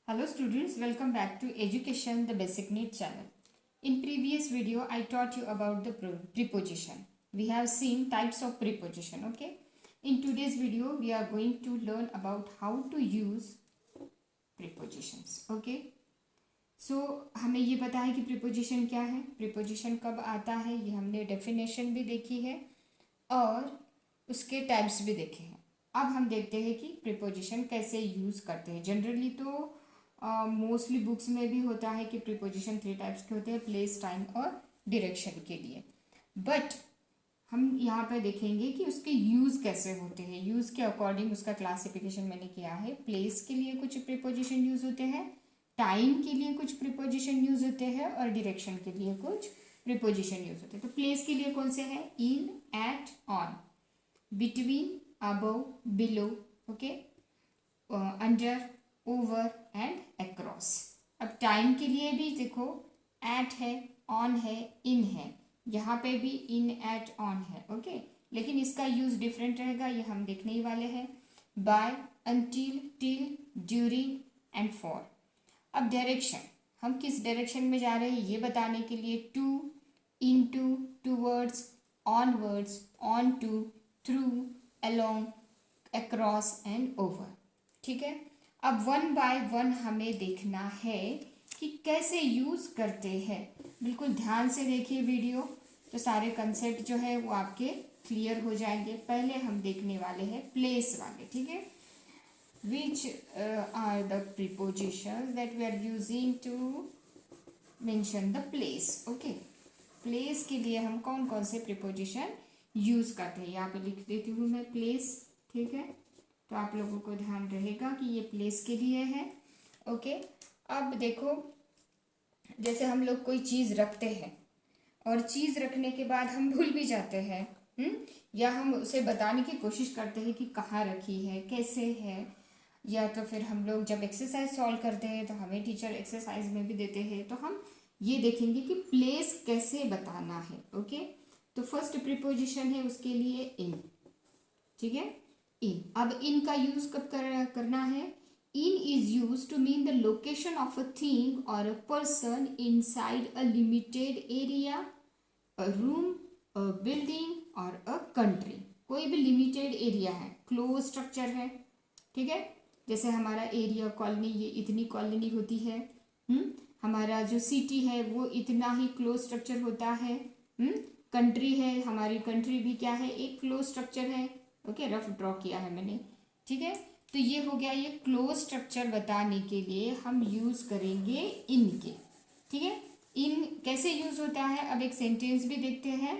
Hello students, welcome back to Education the Basic Need channel. In previous video, I taught you about the preposition. We have seen types of preposition, okay? In today's video, we are going to learn about how to use prepositions, okay? हमें ये पता है कि preposition क्या है, preposition कब आता है, ये हमने definition भी देखी है और उसके types भी देखे हैं. अब हम देखते हैं कि preposition कैसे यूज़ करते हैं. जनरली तो मोस्टली बुक्स में भी होता है कि प्रीपोजिशन 3 टाइप्स के होते हैं, प्लेस, टाइम और डायरेक्शन के लिए. बट हम यहाँ पे देखेंगे कि उसके यूज़ कैसे होते हैं. यूज़ के अकॉर्डिंग उसका क्लासिफिकेशन मैंने किया है. प्लेस के लिए कुछ प्रीपोजिशन यूज़ होते हैं, टाइम के लिए कुछ प्रीपोजिशन यूज़ होते हैं और डायरेक्शन के लिए कुछ प्रीपोजिशन यूज़ होते हैं. तो प्लेस के लिए कौन से हैं? In, at, on, between, above, below, okay, under, over and across. अब टाइम के लिए भी देखो, एट है, ऑन है, इन है. यहाँ पे भी इन, एट, ऑन है, ओके. लेकिन इसका यूज डिफरेंट रहेगा, ये हम देखने ही वाले हैं. By, until, till, during and for. अब डायरेक्शन, हम किस डायरेक्शन में जा रहे हैं ये बताने के लिए to, into, towards, onwards, on to, through, along, across and over. ठीक है. अब वन बाय वन हमें देखना है कि कैसे यूज़ करते हैं. बिल्कुल ध्यान से देखिए वीडियो, तो सारे कंसेप्ट जो है वो आपके क्लियर हो जाएंगे. पहले हम देखने वाले हैं प्लेस वाले. ठीक है. Which are the prepositions that we are using to mention the place. Okay. Place के लिए हम कौन कौन से प्रीपोजिशन यूज़ करते हैं, यहाँ पे लिख देती हूँ मैं प्लेस. ठीक है. तो आप लोगों को ध्यान रहेगा कि ये प्लेस के लिए है. ओके. अब देखो, जैसे हम लोग कोई चीज़ रखते हैं और चीज़ रखने के बाद हम भूल भी जाते हैं, या हम उसे बताने की कोशिश करते हैं कि कहाँ रखी है, कैसे है. या तो फिर हम लोग जब एक्सरसाइज सॉल्व करते हैं तो हमें टीचर एक्सरसाइज में भी देते हैं, तो हम ये देखेंगे कि प्लेस कैसे बताना है. ओके. तो फर्स्ट प्रीपोजिशन है उसके लिए इन. ठीक है. इन. अब इन का यूज कब करना है? In is use to mean the location of a thing or a person inside a limited area, a room, a building or a country. कोई भी लिमिटेड एरिया है, क्लोज स्ट्रक्चर है. ठीक है. जैसे हमारा एरिया कॉलोनी, ये इतनी कॉलोनी होती है. हमारा जो सिटी है वो इतना ही क्लोज स्ट्रक्चर होता है. कंट्री है, हमारी कंट्री भी क्या है, एक क्लोज स्ट्रक्चर है. ओके. रफ ड्रॉ किया है मैंने. ठीक है. तो ये हो गया. ये क्लोज स्ट्रक्चर बताने के लिए हम यूज करेंगे इन के. ठीक है. इन कैसे यूज होता है, अब एक सेंटेंस भी देखते हैं.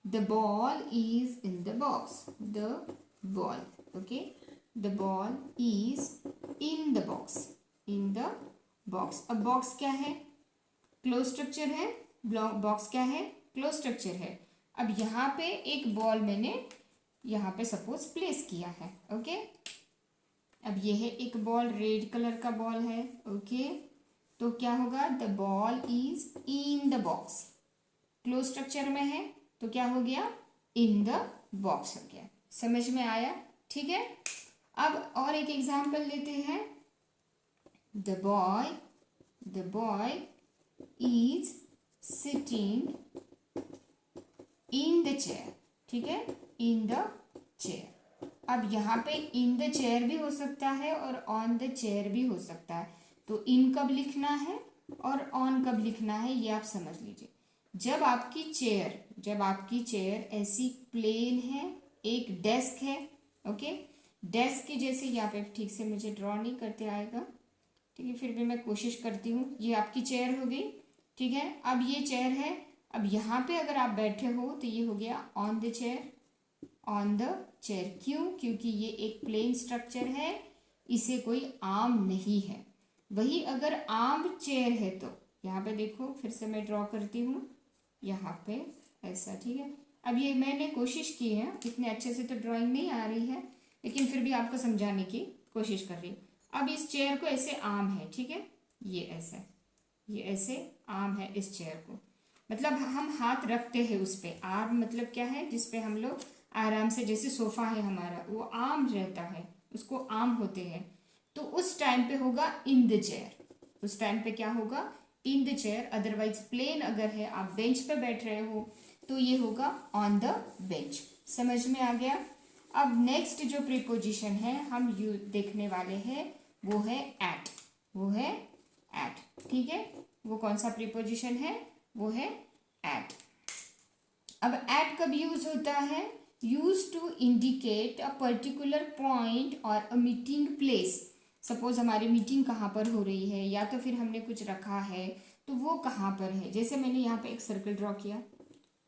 The ball is in the box. The ball. Okay. The ball is in the box. In the box. अब बॉक्स क्या है? क्लोज स्ट्रक्चर है. बॉक्स क्या है? क्लोज स्ट्रक्चर है. अब यहाँ पे एक बॉल मैंने यहाँ पे सपोज प्लेस किया है. ओके. अब ये है एक बॉल, रेड कलर का बॉल है. ओके. तो क्या होगा? The ball is in the box. Close structure में है तो क्या हो गया? इन द बॉक्स हो गया. समझ में आया? ठीक है. अब और एक एग्जाम्पल लेते हैं. The boy is sitting in the chair. ठीक है. इन द चेयर. अब यहाँ पे इन द चेयर भी हो सकता है और ऑन द चेयर भी हो सकता है. तो इन कब लिखना है और ऑन कब लिखना है ये आप समझ लीजिए. जब आपकी चेयर ऐसी प्लेन है, एक डेस्क है. ओके. डेस्क की जैसे यहाँ पे ठीक से मुझे ड्रॉ नहीं करते आएगा. ठीक है. फिर भी मैं कोशिश करती हूँ. ये आपकी चेयर हो गई. ठीक है. अब ये चेयर है. अब यहाँ पे अगर आप बैठे हो तो ये हो गया on the chair. On the chair. क्यों? क्योंकि ये एक प्लेन स्ट्रक्चर है, इसे कोई आर्म नहीं है. वही अगर आर्म चेयर है तो यहाँ पे देखो, फिर से मैं ड्रॉ करती हूँ यहाँ पे ऐसा. ठीक है. अब ये मैंने कोशिश की है, इतने अच्छे से तो ड्राइंग नहीं आ रही है, लेकिन फिर भी आपको समझाने की कोशिश कर रही हूँ. अब इस चेयर को ऐसे आर्म है. ठीक है. ये ऐसे आर्म है इस चेयर को. मतलब हम हाथ रखते हैं उस पर. आर्म मतलब क्या है? जिस पे हम लोग आराम से, जैसे सोफा है हमारा, वो आर्म रहता है, उसको आर्म होते हैं. तो उस टाइम पे होगा इन द चेयर। उस टाइम पे क्या होगा, in the chair. Otherwise plane अगर है, आप बेंच पे बैठ रहे हो, तो ये होगा ऑन द बेंच। समझ में आ गया। अब नेक्स्ट जो प्रीपोजिशन है हम यू देखने वाले हैं वो है एट। वो है एट, ठीक है। वो कौन सा प्रीपोजिशन है, वो है एट। अब एट कब यूज होता है, use to indicate a particular point और अ मीटिंग प्लेस। सपोज हमारी मीटिंग कहाँ पर हो रही है, या तो फिर हमने कुछ रखा है तो वो कहाँ पर है। जैसे मैंने यहाँ पे एक सर्कल ड्रॉ किया,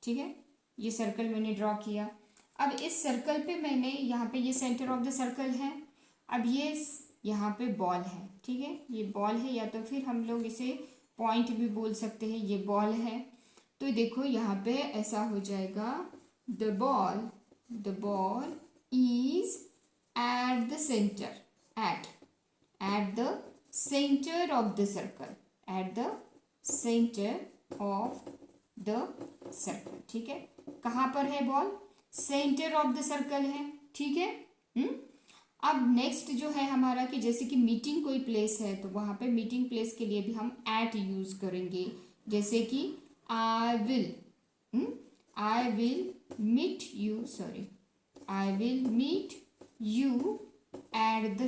ठीक है, ये सर्कल मैंने ड्रॉ किया। अब इस सर्कल पे मैंने यहाँ पे, ये सेंटर ऑफ द सर्कल है। अब ये यहाँ पे बॉल है, ठीक है, ये बॉल है, या तो फिर हम लोग इसे पॉइंट भी बोल सकते हैं, ये बॉल है। तो देखो यहाँ पे ऐसा हो जाएगा, the ball is at the centre, at the centre of the circle, at the centre of the circle, ठीक है। कहाँ पर है ball, centre of the circle है, ठीक है। अब नेक्स्ट जो है हमारा कि जैसे कि मीटिंग कोई प्लेस है, तो वहाँ पे मीटिंग प्लेस के लिए भी हम एट यूज करेंगे। जैसे कि I will meet you, sorry, I will meet you at the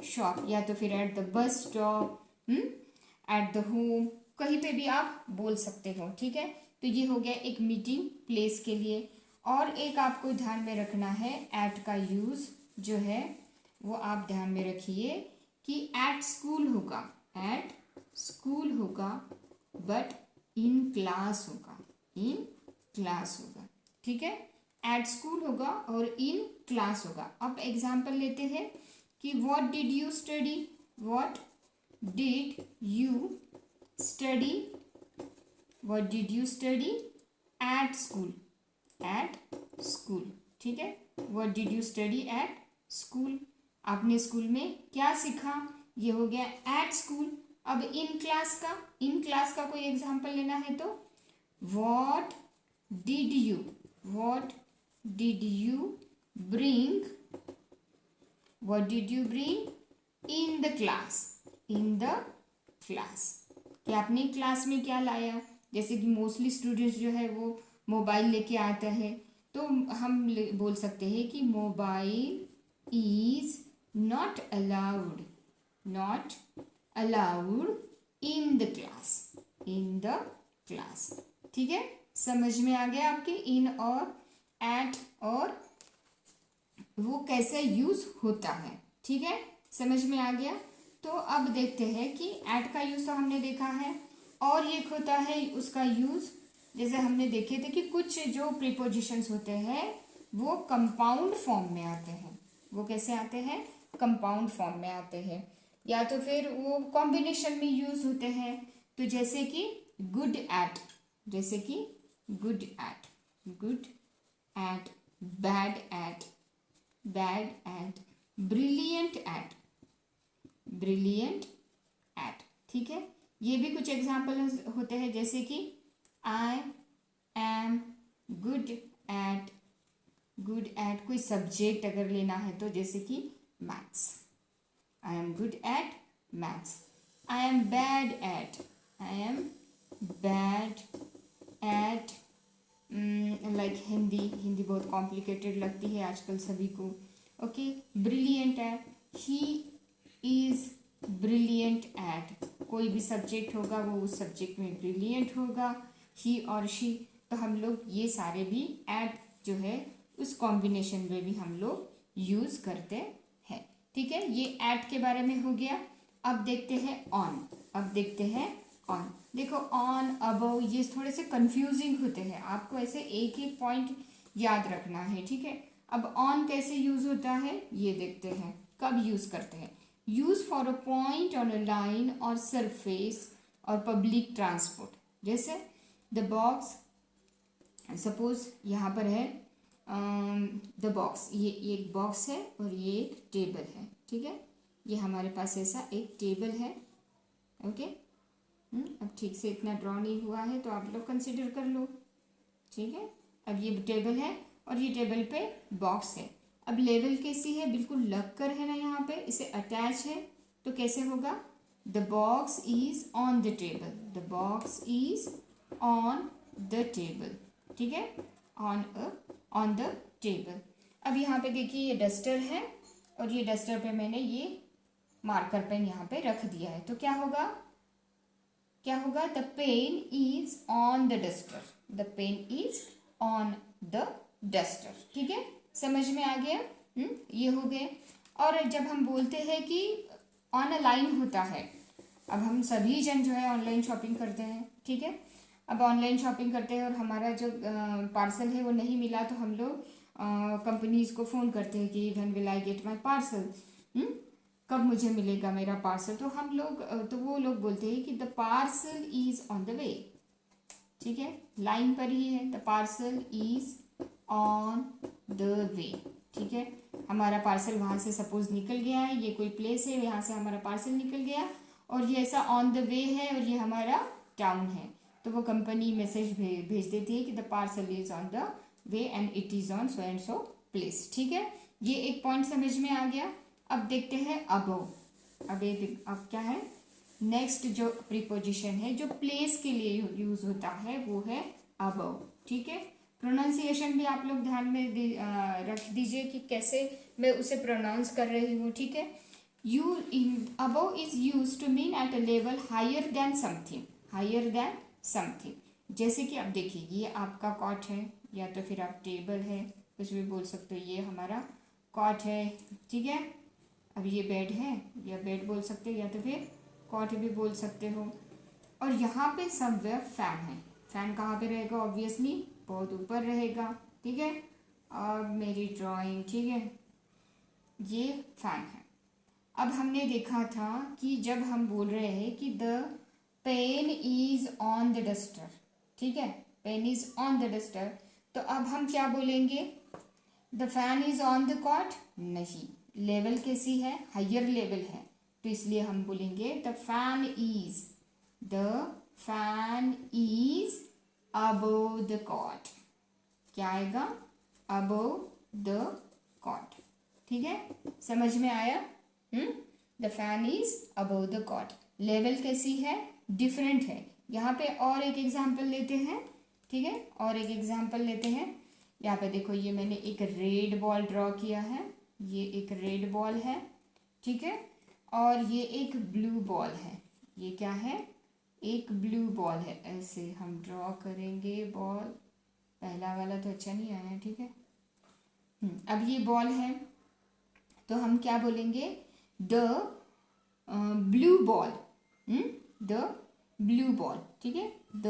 shop, या तो फिर at the bus stop, at the home, कहीं पे भी आप बोल सकते हो, ठीक है। तो ये हो गया एक मीटिंग प्लेस के लिए। और एक आपको ध्यान में रखना है, एट का यूज जो है वो आप ध्यान में रखिए कि एट स्कूल होगा, बट इन क्लास होगा, ठीक है। एट स्कूल होगा और इन क्लास होगा। अब एग्जाम्पल लेते हैं कि what did you study, at school, ठीक है। What did you study at school, आपने स्कूल में क्या सीखा, ये हो गया एट स्कूल। अब इन क्लास का कोई एग्जाम्पल लेना है तो what did you bring in the class, कि आपने क्लास में क्या लाया। जैसे कि मोस्टली स्टूडेंट्स जो है वो मोबाइल लेके आता है, तो हम बोल सकते हैं कि mobile is not allowed in the class, ठीक है। समझ में आ गया आपके इन और एट और वो कैसे यूज होता है, ठीक है, समझ में आ गया। तो अब देखते हैं कि एट का यूज तो हमने देखा है, और एक होता है उसका यूज। जैसे हमने देखे थे कि कुछ जो प्रीपोजिशंस होते हैं वो कंपाउंड फॉर्म में आते हैं। वो कैसे आते हैं, कंपाउंड फॉर्म में आते हैं, या तो फिर वो कॉम्बिनेशन में यूज होते हैं। तो जैसे कि good eight, good at, bad eight, brilliant at, ठीक है। ये भी कुछ एग्जाम्पल होते हैं, जैसे कि आई एम गुड एट कोई सब्जेक्ट अगर लेना है तो जैसे कि maths, I am good at maths. I am bad at like Hindi बहुत कॉम्प्लिकेटेड लगती है आजकल सभी को। Okay, brilliant at, he is brilliant at, कोई भी सब्जेक्ट होगा वो उस सब्जेक्ट में ब्रिलियंट होगा, ही और शी। तो हम लोग ये सारे भी एट जो है उस कॉम्बिनेशन में भी हम लोग यूज करते हैं, ठीक है। ये एट के बारे में हो गया। अब देखते हैं ऑन। देखो ऑन, अबव, ये थोड़े से कंफ्यूजिंग होते हैं, आपको ऐसे एक एक पॉइंट याद रखना है, ठीक है। अब ऑन कैसे यूज होता है ये देखते हैं, कब यूज करते हैं। Use for a point on a line और सरफेस और पब्लिक ट्रांसपोर्ट। जैसे द बॉक्स, सपोज यहाँ पर है द बॉक्स, ये एक बॉक्स है और ये एक टेबल है, ठीक है। ये हमारे पास ऐसा एक टेबल है, ओके। अब ठीक से इतना ड्रॉ नहीं हुआ है तो आप लोग कंसिडर कर लो, ठीक है। अब ये टेबल है और ये टेबल पे बॉक्स है। अब लेवल कैसी है, बिल्कुल लग कर है ना, यहाँ पे इसे अटैच है, तो कैसे होगा, the box is on the table, the box is on the table, ठीक है, ऑन द टेबल। अब यहाँ पे देखिए ये डस्टर है और ये डस्टर पे मैंने ये मार्कर पेन यहाँ पे रख दिया है, तो क्या होगा, क्या होगा, the pen is on the duster, the pen is on the duster, ठीक है, समझ में आ गया। ये हो गए। और जब हम बोलते हैं कि ऑन अ लाइन होता है, अब हम सभी जन जो है ऑनलाइन शॉपिंग करते हैं, ठीक है, अब ऑनलाइन शॉपिंग करते हैं और हमारा जो पार्सल है वो नहीं मिला, तो हम लोग कंपनीज को फ़ोन करते हैं कि when will I get my parcel, कब मुझे मिलेगा मेरा पार्सल, तो हम लोग तो वो लोग बोलते हैं कि the parcel is on the way, ठीक है, लाइन पर ही है, the parcel is on the way, ठीक है, हमारा पार्सल वहाँ से सपोज निकल गया है, ये कोई प्लेस है, यहाँ से हमारा पार्सल निकल गया और ये ऐसा ऑन द वे है और ये हमारा टाउन है, तो वो कंपनी मैसेज भेज देती है कि the parcel is on the way and it is on so and so place, ठीक है, ये एक पॉइंट समझ में आ गया। अब देखते हैं अबव, अब क्या है, नेक्स्ट जो प्रीपोजिशन है जो प्लेस के लिए यूज होता है वो है अबव, ठीक है, प्रोनाउंसिएशन भी आप लोग ध्यान में रख दीजिए कि कैसे मैं उसे प्रोनाउंस कर रही हूँ, ठीक है। You above is use to mean at a level higher than something, higher than something, जैसे कि अब देखिए ये आपका कॉट है या तो फिर आप टेबल है, कुछ भी बोल सकते हो, ये हमारा कॉट है, ठीक है, अब ये बेड है या बेड बोल सकते हो या तो फिर कॉट भी बोल सकते हो, और यहाँ पे समवेयर फैन है, फैन कहाँ पे रहेगा, ऑब्वियसली बहुत ऊपर रहेगा, ठीक है, और मेरी ड्राइंग, ठीक है, ये फैन है। अब हमने देखा था कि जब हम बोल रहे हैं कि the pen is on the duster, ठीक है, pen is on the duster, तो अब हम क्या बोलेंगे, the fan is on the cot, नहीं, लेवल कैसी है, हायर लेवल है, तो इसलिए हम बोलेंगे the fan is above the cot, क्या आएगा, अबव द कॉट, ठीक है, समझ में आया, the fan is above the cot, level कैसी है, डिफरेंट है। यहाँ पे और एक एग्जाम्पल लेते हैं, ठीक है, और एक एग्जाम्पल लेते हैं, यहाँ पे देखो ये मैंने एक रेड बॉल ड्रॉ किया है, ये एक रेड बॉल है, ठीक है, और ये एक ब्लू बॉल है, ये क्या है, एक ब्लू बॉल है, ऐसे हम ड्रॉ करेंगे बॉल, पहला वाला तो अच्छा नहीं आया, ठीक है, अब ये बॉल है, तो हम क्या बोलेंगे, the blue ball, the blue ball, ठीक है, the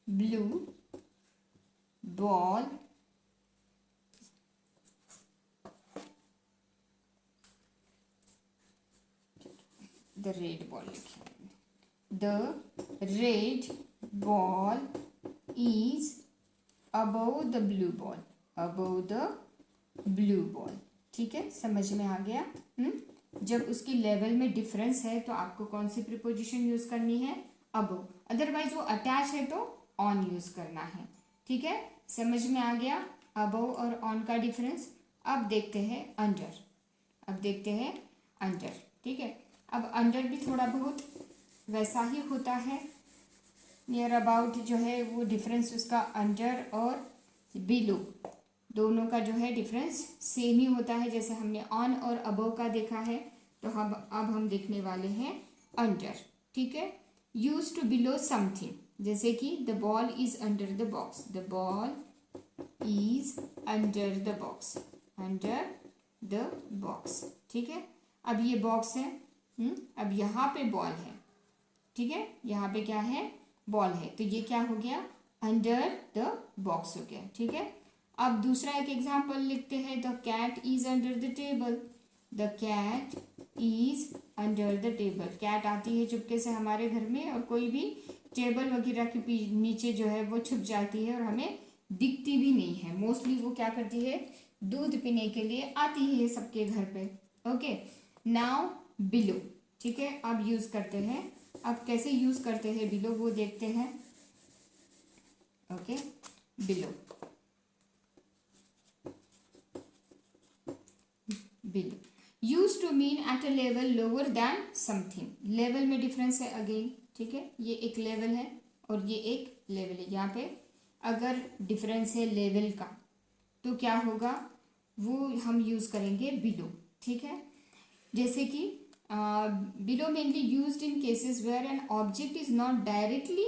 blue ball the red ball लिखेंगे, the red ball is above the blue ball, above the blue ball, ठीक है, समझ में आ गया। जब उसकी लेवल में डिफरेंस है तो आपको कौन सी प्रीपोजिशन यूज करनी है, अबव, अदरवाइज वो अटैच है तो ऑन यूज करना है, ठीक है, समझ में आ गया अबव और ऑन का डिफरेंस। अब देखते हैं अंडर, अब देखते हैं अंडर, ठीक है, अब अंडर भी थोड़ा बहुत वैसा ही होता है, नियर अबाउट जो है वो डिफरेंस उसका अंडर और बिलो दोनों का जो है डिफरेंस सेम ही होता है, जैसे हमने ऑन और अबव का देखा है, तो अब हम देखने वाले हैं अंडर, ठीक है, यूज टू बिलो समथिंग, जैसे कि the ball is under the box, the ball is under the box, under the box, ठीक है, अब ये बॉक्स है, अब यहाँ पे बॉल है, ठीक है, यहाँ पे क्या है, बॉल है, तो ये क्या हो गया, अंडर द बॉक्स हो गया, ठीक है। अब दूसरा एक एग्जाम्पल लिखते हैं, the cat is under the table, the cat is under the table, cat आती है चुपके से हमारे घर में और कोई भी टेबल वगैरह के नीचे जो है वो छुप जाती है और हमें दिखती भी नहीं है, मोस्टली वो क्या करती है, दूध पीने के लिए आती है सबके घर पे, ओके, नाउ बिलो, ठीक है, अब यूज करते हैं, अब कैसे यूज करते हैं बिलो वो देखते हैं, okay, below, below. Use to mean at a level lower than something. Level में डिफरेंस है अगेन. ठीक है, ये एक लेवल है और ये एक लेवल है. यहाँ पे अगर डिफरेंस है लेवल का तो क्या होगा, वो हम यूज़ करेंगे बिलो. ठीक है, जैसे कि below mainly used in cases where an object is not directly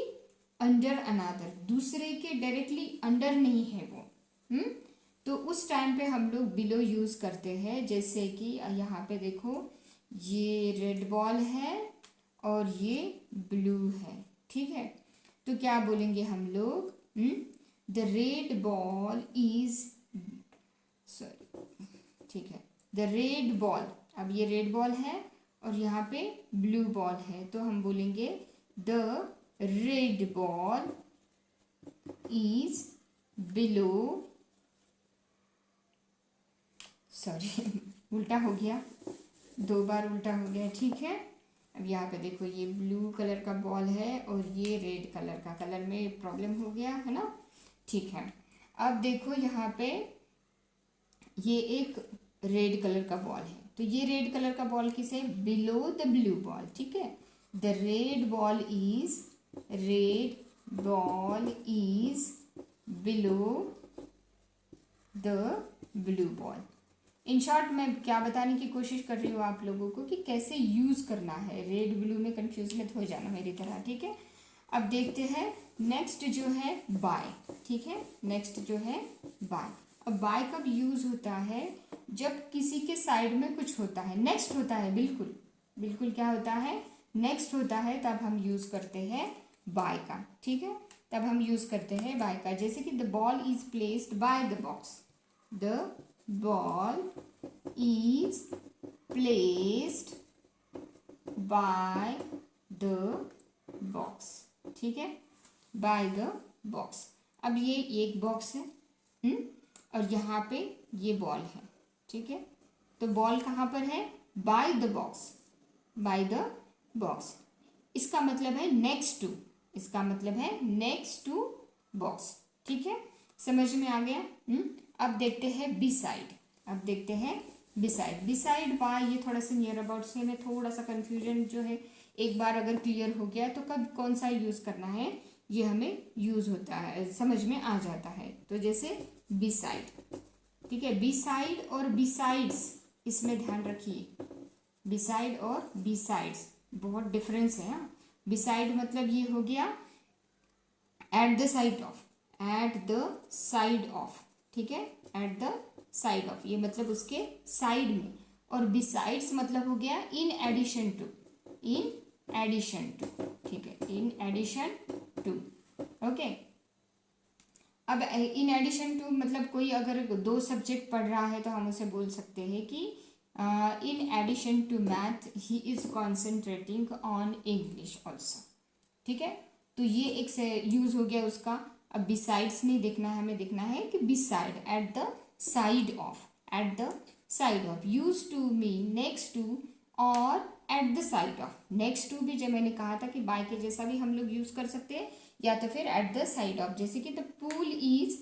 under another. दूसरे के डायरेक्टली अंडर नहीं है वो. तो उस टाइम पे हम लोग बिलो यूज़ करते हैं. जैसे कि यहाँ पे देखो, ये रेड बॉल है और ये ब्लू है. ठीक है, तो क्या बोलेंगे हम लोग, the red ball is, sorry, ठीक है, द रेड बॉल. अब ये रेड बॉल है और यहाँ पे ब्लू बॉल है, तो हम बोलेंगे the red ball is below, sorry उल्टा हो गया, 2 बार उल्टा हो गया. ठीक है, अब यहाँ पे देखो, ये ब्लू कलर का बॉल है और ये रेड कलर का, कलर में प्रॉब्लम हो गया है ना. ठीक है, अब देखो यहाँ पे ये एक रेड कलर का बॉल है, तो ये रेड कलर का बॉल किस है, बिलो द ब्लू बॉल. ठीक है, the red ball is, red ball is below the blue ball. In short मैं क्या बताने की कोशिश कर रही हूँ आप लोगों को कि कैसे यूज़ करना है. रेड ब्लू में कंफ्यूज मत हो जाना मेरी तरह. ठीक है, अब देखते हैं नेक्स्ट जो है बाय. ठीक है, नेक्स्ट जो है बाय. अब बाय कब यूज़ होता है, जब किसी के साइड में कुछ होता है, नेक्स्ट होता है, बिल्कुल बिल्कुल क्या होता है, नेक्स्ट होता है, तब हम यूज़ करते हैं बाय का. ठीक है, तब हम यूज़ करते हैं बाय का. जैसे कि the ball is placed by the box. The ball is placed by the box. ठीक है, by the box. अब ये एक बॉक्स है, और यहाँ पे ये बॉल है. ठीक है, तो बॉल कहाँ पर है, by the box, by the box. इसका मतलब है नेक्स्ट टू, इसका मतलब है नेक्स्ट टू बॉक्स. ठीक है, समझ में आ गया. अब देखते हैं बिसाइड. अब देखते हैं बिसाइड. बिसाइड बाय ये थोड़ा सा नियर अबाउट से में थोड़ा सा कंफ्यूजन जो है, एक बार अगर क्लियर हो गया तो कब कौन सा यूज़ करना है ये हमें यूज़ होता है, समझ में आ जाता है. तो जैसे बिसाइड. ठीक है, बिसाइड और बिसाइड्स, इसमें ध्यान रखिए. बिसाइड और बिसाइड्स बहुत डिफरेंस है. बिसाइड मतलब ये हो गया eight the side of, at the side of. ठीक है, एट द साइड ऑफ, ये मतलब उसके साइड में. और बिसाइड्स मतलब हो गया in addition to, in addition to. ठीक है, इन एडिशन टू. ओके, अब इन एडिशन टू मतलब कोई अगर 2 सब्जेक्ट पढ़ रहा है तो हम उसे बोल सकते हैं कि in addition to math he is concentrating on English also. ठीक है, तो ये एक से यूज हो गया उसका. अब बिसाइड्स नहीं देखना है, हमें देखना है कि beside, at the side of, at the side of. Use to mean next to or at the side of. Next to भी जब मैंने कहा था कि बाय के जैसा भी हम लोग यूज कर सकते हैं, या तो फिर एट द साइड ऑफ. जैसे कि the pool is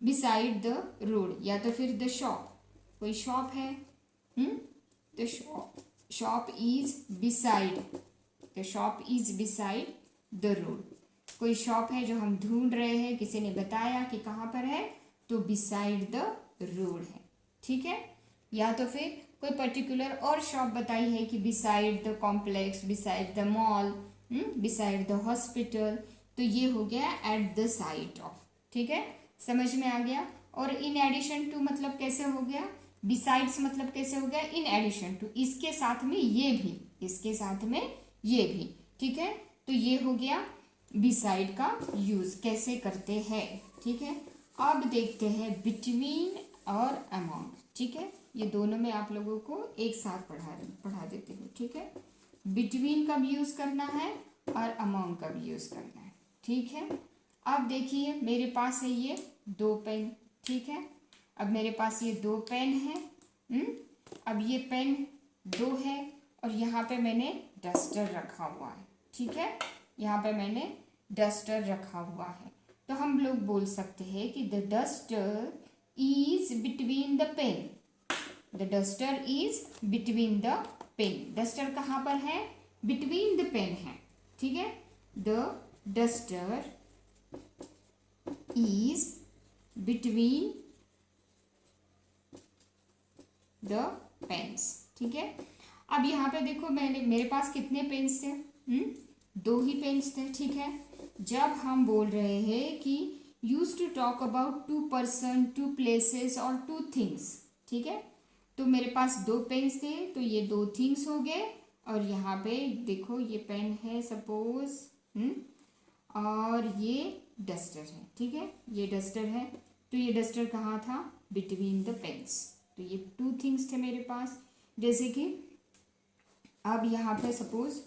beside the road, या तो फिर द शॉप, कोई शॉप है, the shop is beside, the shop is beside the road. कोई शॉप है जो हम ढूंढ रहे हैं, किसी ने बताया कि कहाँ पर है, तो बिसाइड द रोड है. ठीक है, या तो फिर कोई पर्टिकुलर और शॉप बताई है कि beside the complex, beside the mall, beside the hospital, तो ये हो गया एट द साइड ऑफ. ठीक है, समझ में आ गया. और इन एडिशन टू मतलब कैसे हो गया, बिसाइड्स मतलब कैसे हो गया, इन एडिशन टू, इसके साथ में ये भी, इसके साथ में ये भी. ठीक है, तो ये हो गया बिसाइड का यूज कैसे करते हैं. ठीक है, अब देखते हैं बिटवीन और अमॉन्ग. ठीक है, ये दोनों में आप लोगों को एक साथ पढ़ा देती हूँ. ठीक है, बिटवीन कब यूज करना है और अमॉन्ग कब यूज करना है. ठीक है, अब देखिए मेरे पास है ये 2 पेन. ठीक है, अब मेरे पास ये 2 पेन है. अब ये पेन 2 है और यहाँ पे मैंने डस्टर रखा हुआ है. ठीक है, यहाँ पे मैंने डस्टर रखा हुआ है, तो हम लोग बोल सकते हैं कि the duster is between the pen. The duster is between the pen. Duster कहाँ पर है? बिटवीन द पेन है, ठीक है। The duster is between the pens, ठीक है। अब यहाँ पे देखो, मेरे पास कितने पेन्स थे? दो ही पेन्स थे, ठीक है। जब हम बोल रहे हैं कि use to talk about two person, two places और टू थिंग्स, ठीक है, तो मेरे पास दो पेन्स थे, तो ये दो थिंग्स हो गए। और यहाँ पे देखो ये पेन है सपोज, और ये डस्टर है, ठीक है, ये डस्टर है। तो ये डस्टर कहाँ था? Between the pens. तो ये टू थिंग्स थे मेरे पास। जैसे कि अब यहाँ पे सपोज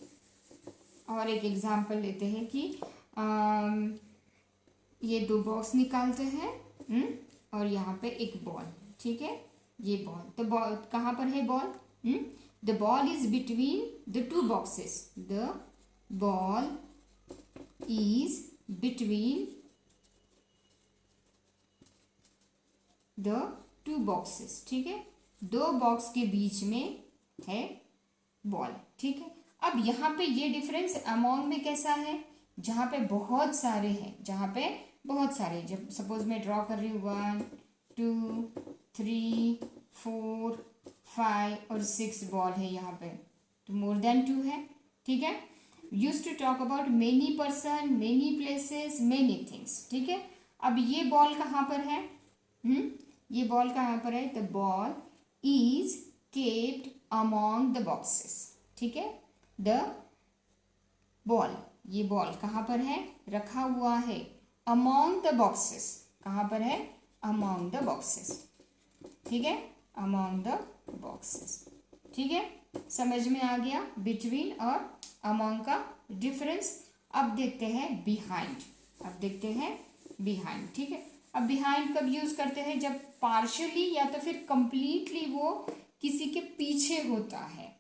और एक एग्जांपल लेते हैं कि ये दो बॉक्स निकालते हैं, और यहाँ पे एक बॉल, ठीक है, ये बॉल। तो बॉल कहाँ पर है? Ball, the ball is between the two boxes. The ball is between the two boxes, ठीक है, दो बॉक्स के बीच में है बॉल, ठीक है। अब यहाँ पे ये डिफरेंस अमोंग में कैसा है? जहाँ पे बहुत सारे हैं, जहाँ पे बहुत सारे, जब सपोज मैं ड्रॉ कर रही हूँ 1 2 3 4 5 और 6 बॉल है यहाँ पे, तो मोर देन 2 है, ठीक है। Use to talk about many person, many places, many things, ठीक है। अब ये बॉल कहाँ पर है? ये बॉल कहाँ पर है? The ball is capped among the boxes, ठीक है। द बॉल, ये बॉल कहाँ पर है? रखा हुआ है अमॉन्ग द बॉक्सेस। कहाँ पर है? अमॉन्ग द बॉक्सेस, ठीक है, अमॉन्ग द बॉक्सेस, ठीक है। समझ में आ गया बिटवीन और अमॉन्ग का डिफरेंस। अब देखते हैं बिहाइंड। अब देखते हैं बिहाइंड, ठीक है। अब बिहाइंड कब यूज करते हैं? जब पार्शियली या तो फिर कंप्लीटली वो किसी के पीछे होता है।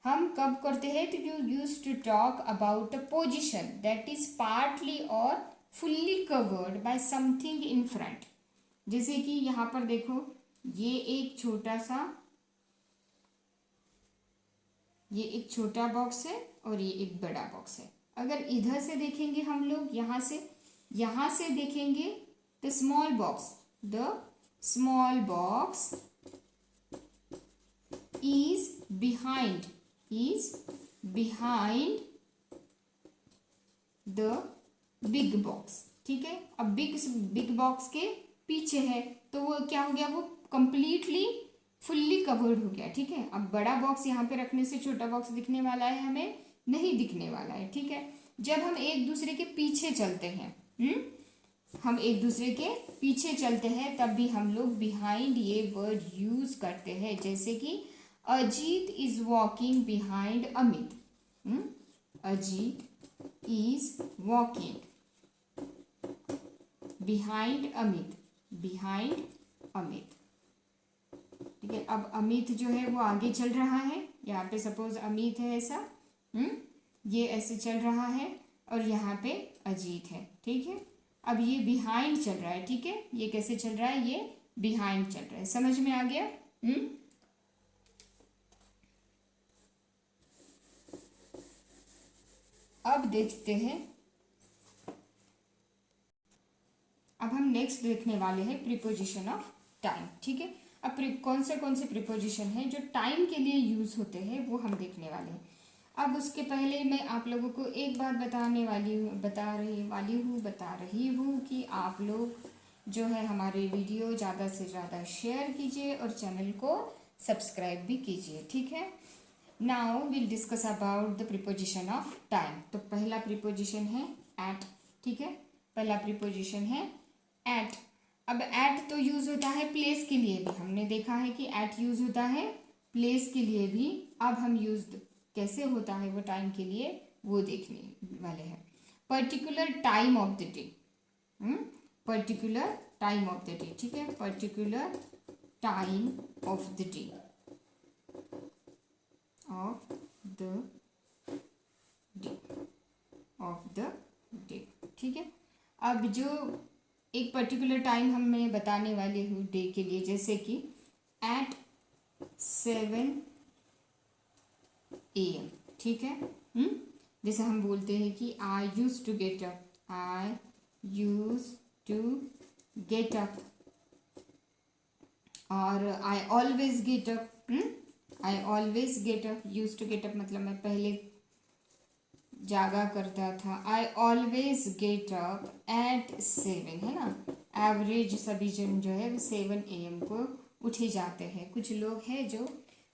हम कब करते हैं? तो you use to talk about a position that is partly or fully covered by something in front. जैसे कि यहाँ पर देखो, ये एक छोटा बॉक्स है और ये एक बड़ा बॉक्स है। अगर इधर से देखेंगे हम लोग, यहाँ से देखेंगे, the small box is behind the big box, ठीक है। अब बिग बॉक्स के पीछे है, तो वो क्या हो गया? वो कंप्लीटली फुल्ली कवर्ड हो गया, ठीक है। अब बड़ा बॉक्स यहाँ पे रखने से छोटा बॉक्स दिखने वाला है? हमें नहीं दिखने वाला है, ठीक है। जब हम एक दूसरे के पीछे चलते हैं, हम एक दूसरे के पीछे चलते हैं, तब भी हम लोग बिहाइंड ये वर्ड यूज करते हैं। जैसे कि Ajit is walking behind Amit. Ajit is walking behind Amit. ठीक है। अब अमित जो है वो आगे चल रहा है, यहाँ पे सपोज अमित है ऐसा, ये ऐसे चल रहा है, और यहाँ पे अजीत है, ठीक है। अब ये बिहाइंड चल रहा है, ठीक है। ये कैसे चल रहा है? ये बिहाइंड चल रहा है। समझ में आ गया? अब देखते हैं, अब हम नेक्स्ट देखने वाले हैं प्रीपोजिशन ऑफ टाइम, ठीक है। अब कौन से प्रीपोजिशन हैं जो टाइम के लिए यूज होते हैं, वो हम देखने वाले हैं। अब उसके पहले मैं आप लोगों को एक बात बता रही हूँ कि आप लोग जो है हमारे वीडियो ज़्यादा से ज़्यादा शेयर कीजिए और चैनल को सब्सक्राइब भी कीजिए, ठीक है। Now will discuss about the preposition of time. तो पहला प्रीपोजिशन है एट, ठीक है। पहला प्रीपोजिशन है एट। अब एट तो यूज होता है प्लेस के लिए भी, हमने देखा है कि एट यूज होता है प्लेस के लिए भी। अब हम यूज कैसे होता है वो टाइम के लिए, वो देखने वाले हैं। Particular time of the day, particular time of the day, ठीक है। Particular time of the day, ठीक है। अब जो एक पर्टिकुलर टाइम हम मैं बताने वाली हूँ डे के लिए, जैसे कि एट 7 AM, ठीक है। जैसे हम बोलते हैं कि I use to get up, I use to get up, और I always get up, I always get up. Use to get up मतलब मैं पहले जागा करता था। I always get up at 7, है ना। एवरेज सभी जन जो है 7 AM को उठे जाते हैं। कुछ लोग हैं जो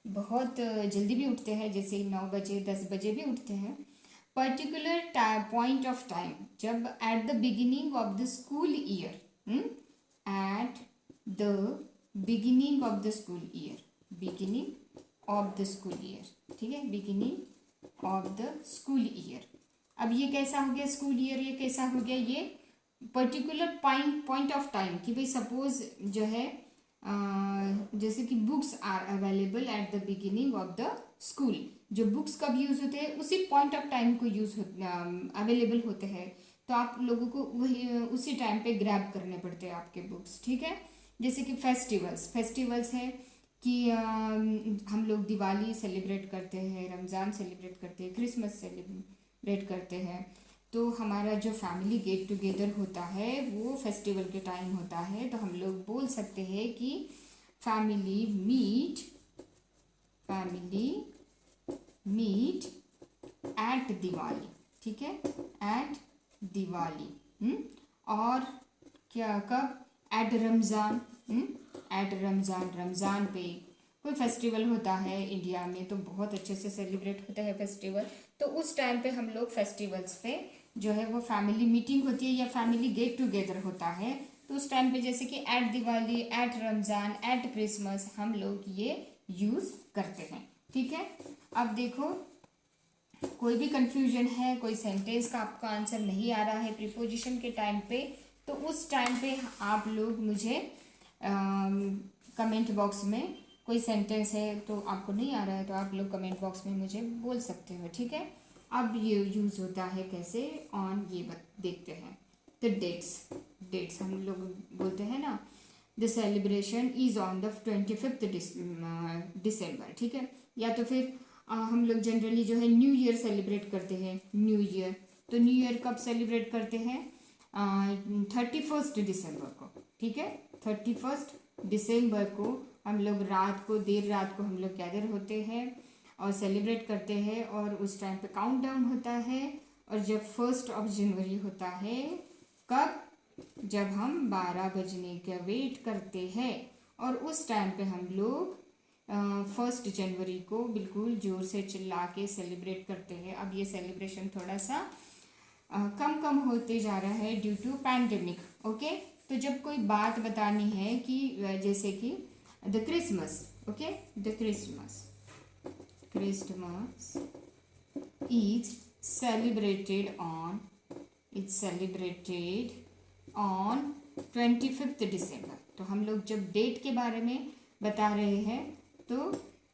बहुत जल्दी भी उठते हैं, जैसे 9 बजे 10 बजे भी उठते हैं। पर्टिकुलर पॉइंट ऑफ टाइम, जब eight the beginning of the school year, eight the beginning of the school year, beginning of the school year, ठीक है, beginning of the school year. अब ये कैसा हो गया स्कूल ईयर, ये कैसा हो गया, ये पर्टिकुलर पॉइंट ऑफ टाइम कि भाई सपोज जो है जैसे कि books are available at the beginning of the school. जो बुक्स कब यूज़ होते हैं उसी पॉइंट ऑफ टाइम को अवेलेबल होते हैं, तो आप लोगों को वही उसी टाइम पे ग्रैब करने पड़ते हैं आपके बुक्स, ठीक है। जैसे कि फेस्टिवल्स है कि हम लोग दिवाली सेलिब्रेट करते हैं, रमज़ान सेलिब्रेट करते हैं, क्रिसमस सेलिब्रेट करते हैं। तो हमारा जो फैमिली गेट टुगेदर होता है वो फेस्टिवल के टाइम होता है, तो हम लोग बोल सकते हैं कि फैमिली मीट एट दिवाली, ठीक है, एट दिवाली। और क्या कब, एट रमज़ान, एट रमज़ान पे कोई फेस्टिवल होता है इंडिया में तो बहुत अच्छे से सेलिब्रेट होता है फेस्टिवल, तो उस टाइम पे हम लोग फेस्टिवल्स पे जो है वो फैमिली मीटिंग होती है या फैमिली गेट टुगेदर होता है, तो उस टाइम पे जैसे कि at Diwali, at Ramzan, at Christmas हम लोग ये यूज़ करते हैं, ठीक है। अब देखो कोई भी कंफ्यूजन है, कोई सेंटेंस का आपका आंसर नहीं आ रहा है प्रीपोजिशन के टाइम पे, तो उस टाइम पे आप लोग मुझे कमेंट बॉक्स में, कोई सेंटेंस है तो आपको नहीं आ रहा है तो आप लोग कमेंट बॉक्स में मुझे बोल सकते हो, ठीक है। अब ये यूज़ होता है कैसे ऑन, ये देखते हैं। द डेट्स हम लोग बोलते हैं ना, the celebration is on the 25 दिसंबर, ठीक है। या तो फिर हम लोग जनरली जो है न्यू ईयर सेलिब्रेट करते हैं, न्यू ईयर, तो न्यू ईयर कब सेलिब्रेट करते हैं, 31 दिसंबर को, ठीक है। 31 दिसंबर को हम लोग देर रात को हम लोग गैदर होते हैं और सेलिब्रेट करते हैं, और उस टाइम पे काउंटडाउन होता है। और जब 1 जनवरी होता है, कब, जब हम 12 बजने का वेट करते हैं, और उस टाइम पे हम लोग 1 जनवरी को बिल्कुल ज़ोर से चिल्ला के सेलिब्रेट करते हैं। अब ये सेलिब्रेशन थोड़ा सा कम होते जा रहा है ड्यू टू पैंडेमिक, ओके। तो जब कोई बात बतानी है कि जैसे कि the Christmas, okay, the Christmas is celebrated on 25 दिसंबर। तो हम लोग जब डेट के बारे में बता रहे हैं तो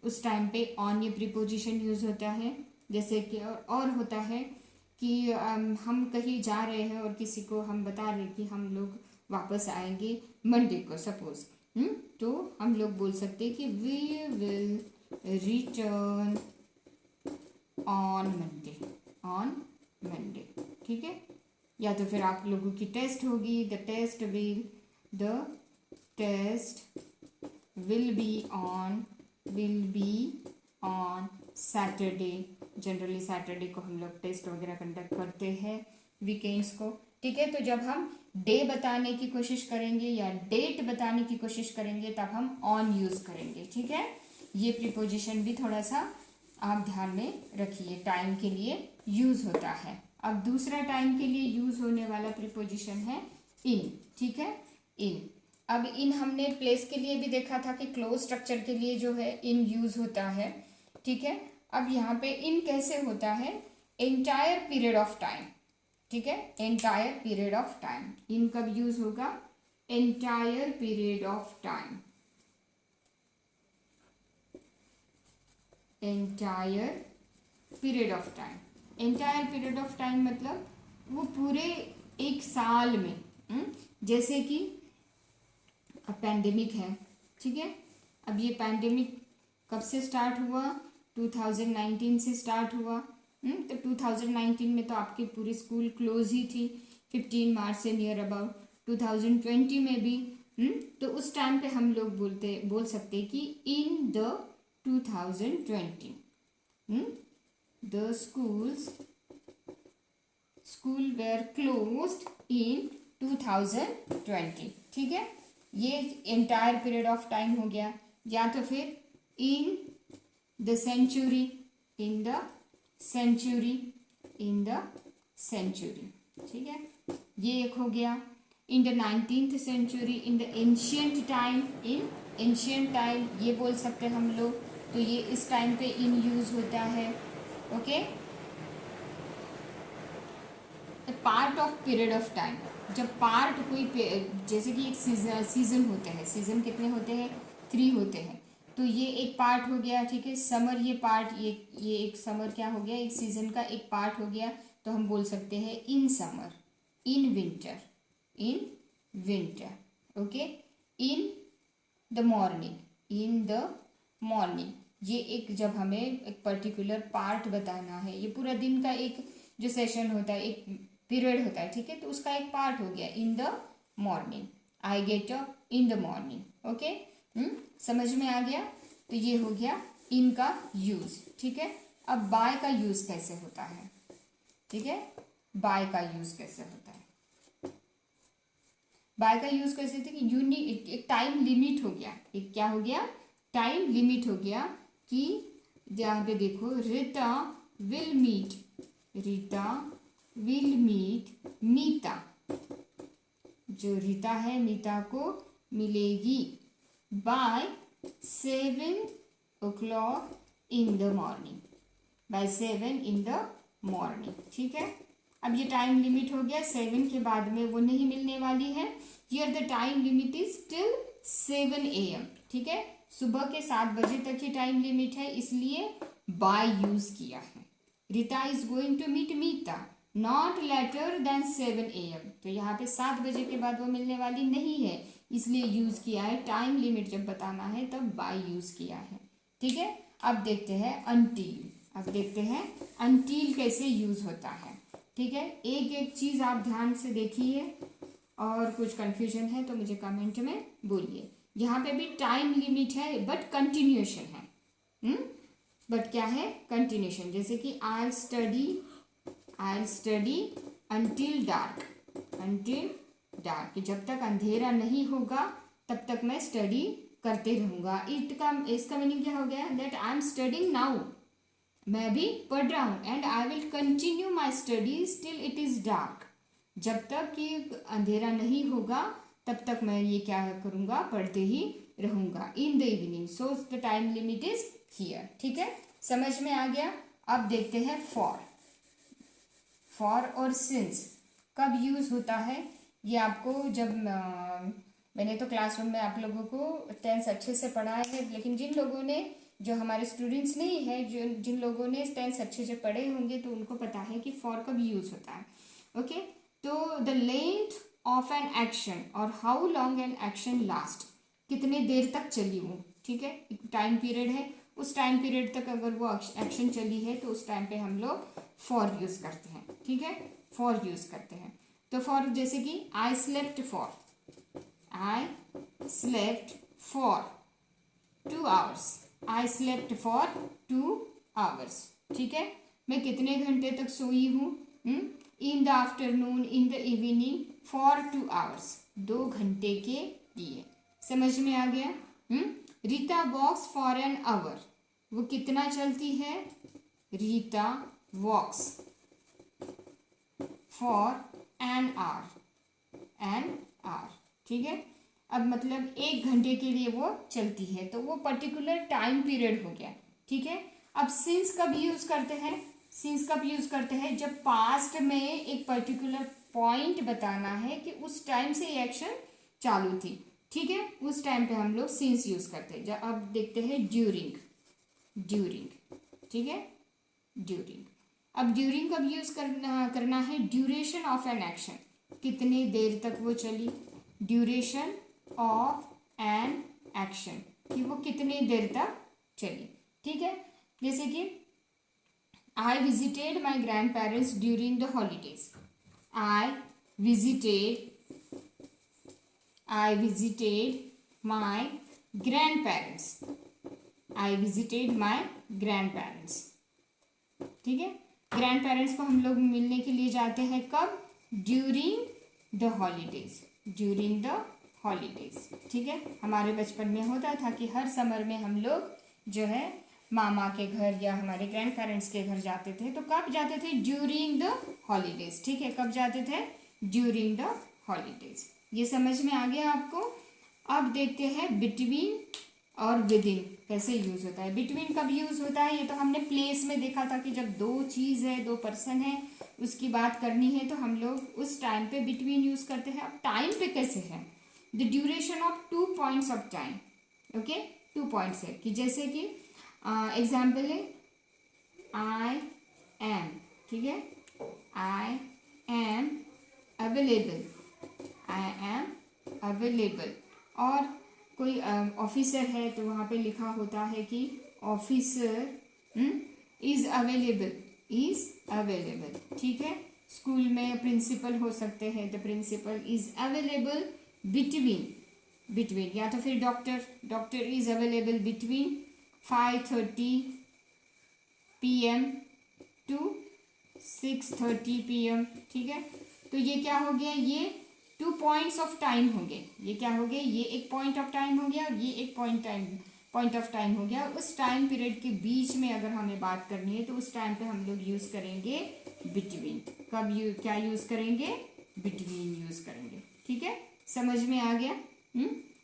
उस टाइम पे ऑन ये प्रीपोजिशन यूज़ होता है। जैसे कि और होता है कि हम कहीं जा रहे हैं और किसी को हम बता रहे हैं कि हम लोग वापस आएंगे मंडे को सपोज, तो हम लोग बोल सकते हैं कि we will return on Monday, ठीक है। या तो फिर आप लोगों की टेस्ट होगी, the test will be on Saturday. Generally Saturday को हम लोग टेस्ट वगैरह कंडक्ट करते हैं, वीकेंड्स को, ठीक है। तो जब हम डे बताने की कोशिश करेंगे या डेट बताने की कोशिश करेंगे तब हम ऑन यूज़ करेंगे, ठीक है। ये प्रीपोजिशन भी थोड़ा सा आप ध्यान में रखिए, टाइम के लिए यूज़ होता है। अब दूसरा टाइम के लिए यूज़ होने वाला प्रीपोजिशन है इन, ठीक है, इन। अब इन हमने प्लेस के लिए भी देखा था कि क्लोज स्ट्रक्चर के लिए जो है इन यूज़ होता है, ठीक है। अब यहाँ पे इन कैसे होता है, एंटायर पीरियड ऑफ टाइम, ठीक है, एंटायर पीरियड ऑफ टाइम। इन कब यूज़ होगा, entire period of time, entire period of time. Entire period of time मतलब वो पूरे एक साल में, जैसे कि अब पैंडेमिक है, ठीक है। अब ये पैंडेमिक कब से स्टार्ट हुआ? 2019 से स्टार्ट हुआ। तो 2019 में तो आपकी पूरी स्कूल क्लोज ही थी, 15 मार्च से नियर अबाउट। 2020 में भी तो उस टाइम पे हम लोग बोल सकते कि in the 2020 the school were closed in 2020। ठीक है, ये एंटायर पीरियड ऑफ टाइम हो गया। या तो फिर in the century, in the century, in the century. ठीक है, ये एक हो गया। In the 19th century, in the ancient time, in ancient time ये बोल सकते हैं हम लोग। तो ये इस टाइम पे इन यूज होता है। Okay, part of period of time, जब पार्ट कोई जैसे कि एक सीजन होते हैं, सीजन कितने होते हैं? 3 होते हैं। तो ये एक पार्ट हो गया। ठीक है, समर ये पार्ट, ये एक समर क्या हो गया? एक सीजन का एक पार्ट हो गया। तो हम बोल सकते हैं in summer, in winter, in winter. Okay, in the morning, in the morning. ये एक, जब हमें एक पर्टिकुलर पार्ट बताना है, ये पूरा दिन का एक जो सेशन होता है, एक पीरियड होता है। ठीक है, तो उसका एक पार्ट हो गया in the morning, I get up in the morning. Okay, समझ में आ गया? तो ये हो गया इन का यूज। ठीक है, अब बाय का यूज कैसे होता है? ठीक है, बाय का यूज कैसे होता है? बाय का यूज कैसे थे कि यूनिट, एक टाइम लिमिट हो गया। एक क्या हो गया? टाइम लिमिट हो गया कि यहाँ पे देखो, Rita will meet, Rita will meet Meeta. जो रीता है मीता को मिलेगी by 7 o'clock in the morning, by 7 in the morning। ठीक है, अब ये टाइम लिमिट हो गया, 7 के बाद में वो नहीं मिलने वाली है। Here the time limit is till 7 AM। ठीक है, सुबह के 7 बजे तक ही टाइम लिमिट है, इसलिए बाय यूज किया है। Rita is going to meet Meeta not later than 7 AM। तो यहाँ पे 7 बजे के बाद वो मिलने वाली नहीं है, इसलिए यूज किया है। टाइम लिमिट जब बताना है तब बाय यूज किया है। ठीक है, अब देखते हैं अनटिल। अब देखते हैं अनटिल कैसे यूज होता है। ठीक है, एक एक चीज आप ध्यान से देखिए, और कुछ कंफ्यूजन है तो मुझे कमेंट में बोलिए। यहाँ पे भी टाइम लिमिट है बट कंटिन्यूएशन है। बट क्या है? कंटिन्यूएशन। जैसे कि I study until dark, until dark, जब तक अंधेरा नहीं होगा तब तक मैं स्टडी करते रहूँगा। इसका मीनिंग क्या हो गया? That I am studying now, मैं भी पढ़ रहा हूँ। And I will continue my studies till it is dark, जब तक कि अंधेरा नहीं होगा तब तक मैं ये क्या करूँगा? पढ़ते ही रहूँगा in the evening. So the time limit is here. ठीक है, समझ में आ गया? अब देखते हैं फॉर। फॉर और सिंस कब यूज होता है? ये आपको जब मैंने तो क्लासरूम में आप लोगों को टेंस अच्छे से पढ़ाया है, लेकिन जिन लोगों ने, जो हमारे स्टूडेंट्स नहीं है, जिन लोगों ने टेंस अच्छे से पढ़े होंगे तो उनको पता है कि फॉर कब यूज होता है। ओके, तो the length of an action or how long an action last, कितने देर तक चली वो। ठीक है, एक टाइम पीरियड है, उस टाइम पीरियड तक अगर वो एक्शन चली है तो उस टाइम पे हम लोग फॉर यूज करते हैं। ठीक है, फॉर यूज करते हैं। तो फॉर जैसे कि I slept for, I slept for 2 hours, I slept for 2 hours। ठीक है, मैं कितने घंटे तक सोई हूँ? In the afternoon, in the evening, for 2 hours, 2 घंटे के लिए। समझ में आ गया? Rita walks for an hour, वो कितना चलती है? Rita walks for an hour, an hour. ठीक है, अब मतलब 1 घंटे के लिए वो चलती है, तो वो पर्टिकुलर टाइम पीरियड हो गया। ठीक है, अब सिंस कब यूज करते हैं? सिंस कब यूज करते हैं? जब पास्ट में एक पर्टिकुलर पॉइंट बताना है कि उस टाइम से ये एक्शन चालू थी। ठीक है, उस टाइम पे हम लोग सिंस यूज करते हैं। अब देखते हैं ड्यूरिंग, ड्यूरिंग। ठीक है, ड्यूरिंग। अब ड्यूरिंग कब यूज करना है? ड्यूरेशन ऑफ एन एक्शन, कितनी देर तक वो चली। ड्यूरेशन ऑफ एन एक्शन, कि वो कितनी देर तक चलिए ठीक है, जैसे कि I visited my grand parents during the holidays. I visited I visited my grandparents. I visited my grandparents. ठीक है, ग्रैंड पेरेंट्स को हम लोग मिलने के लिए जाते हैं कब? During the holidays, during the holidays. ठीक है, हमारे बचपन में होता था कि हर समर में हम लोग जो है मामा के घर या हमारे ग्रैंड पेरेंट्स के घर जाते थे। तो कब जाते थे? During the holidays. ठीक है, कब जाते थे? During the holidays. ये समझ में आ गया आपको? अब देखते हैं बिटवीन और विद इन कैसे यूज होता है। बिटवीन कब यूज होता है? ये तो हमने प्लेस में देखा था कि जब दो चीज़ है, दो पर्सन है, उसकी बात करनी है तो हम लोग उस टाइम पे बिटवीन यूज करते हैं। अब टाइम पे कैसे है? The duration of 2 points of time. Okay, 2 points है कि जैसे कि एग्जाम्पल है आई एम। ठीक है, I am available, I am available. और कोई ऑफिसर है तो वहाँ पे लिखा होता है कि officer is available, is available. ठीक है, स्कूल में प्रिंसिपल हो सकते हैं, the principal is available between, between. या तो फिर doctor, doctor is available between 5:30 PM to 6:30 PM। ठीक है, तो ये क्या हो गया? ये 2 पॉइंट्स ऑफ टाइम होंगे। ये क्या हो गए? ये एक पॉइंट ऑफ टाइम हो गया और ये एक पॉइंट ऑफ टाइम हो गया। उस टाइम पीरियड के बीच में अगर हमें बात करनी है तो उस टाइम पे हम लोग यूज़ करेंगे बिटवीन। कब क्या यूज़ करेंगे? बिटवीन यूज़ करेंगे। ठीक है, समझ में आ गया?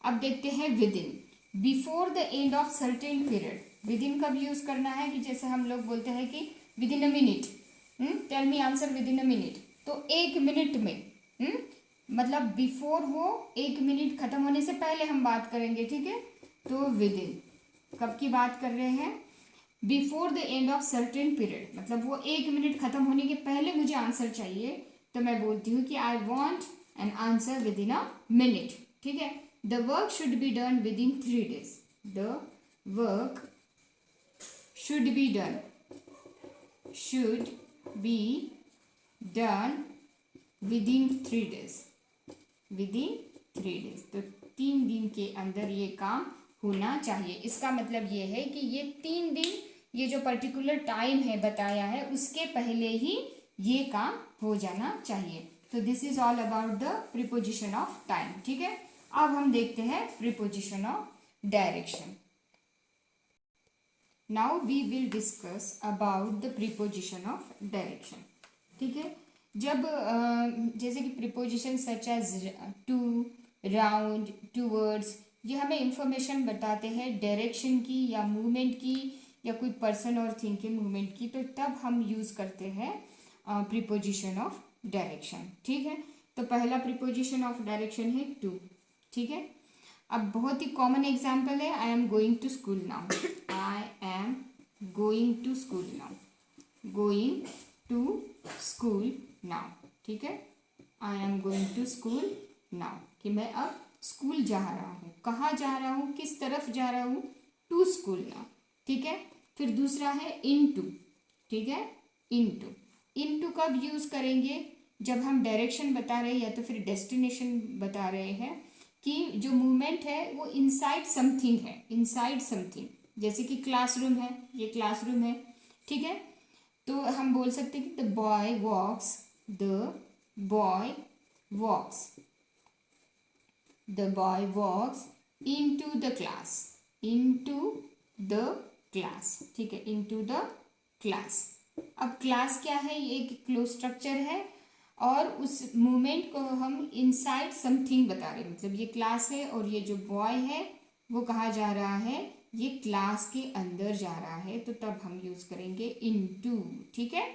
अब देखते हैं with in. Before the end of certain period. With in कब यूज़ करना है? कि जैसे हम लोग बोलते हैं कि within a minute, tell me answer within a minute. तो 1 मिनट में, मतलब बिफोर वो 1 मिनट खत्म होने से पहले हम बात करेंगे। ठीक है, तो विद इन कब की बात कर रहे हैं? Before the end of certain period, मतलब वो 1 मिनट खत्म होने के पहले मुझे आंसर चाहिए तो मैं बोलती हूँ कि I want an answer within a minute. ठीक है, the work should be done with in 3 days। The work should be done, should be done with in 3 days, with in 3 days। तो 3 दिन के अंदर ये काम होना चाहिए। इसका मतलब ये है कि ये 3 दिन, ये जो पर्टिकुलर टाइम है बताया है उसके पहले ही ये काम हो जाना चाहिए। तो this is all about the preposition of time. ठीक है, अब हम देखते हैं preposition of direction. Now we will discuss about the preposition of direction. ठीक है, जब जैसे कि preposition such as to, round, towards, ये हमें इंफॉर्मेशन बताते हैं डायरेक्शन की या मूवमेंट की या कोई पर्सन और थिंग के मूवमेंट की, तो तब हम यूज़ करते हैं प्रीपोजिशन ऑफ डायरेक्शन। ठीक है, तो पहला प्रीपोजिशन ऑफ डायरेक्शन है टू। ठीक है, अब बहुत ही कॉमन एग्जाम्पल है I am going to school now. I am going to school now, going to school now. ठीक है, I am going to school now, कि मैं अब स्कूल जा रहा हूँ। कहाँ जा रहा हूँ? किस तरफ जा रहा हूँ? To school now. ठीक है, फिर दूसरा है इन टू। ठीक है, इन टू। इन टू कब यूज़ करेंगे? जब हम डायरेक्शन बता रहे हैं या तो फिर डेस्टिनेशन बता रहे हैं कि जो मूवमेंट है वो इनसाइड समथिंग है, इनसाइड समथिंग। जैसे कि क्लासरूम है, ये क्लासरूम है। ठीक है, तो हम बोल सकते हैं कि the boy walks, the boy walks, the boy walks into the class, into the class. ठीक है, इनटू द क्लास। अब क्लास क्या है? ये एक क्लोज स्ट्रक्चर है और उस मूवमेंट को हम इनसाइड समथिंग बता रहे हैं। मतलब ये क्लास है और ये जो बॉय है वो कहाँ जा रहा है? ये क्लास के अंदर जा रहा है, तो तब हम यूज करेंगे इनटू। ठीक है,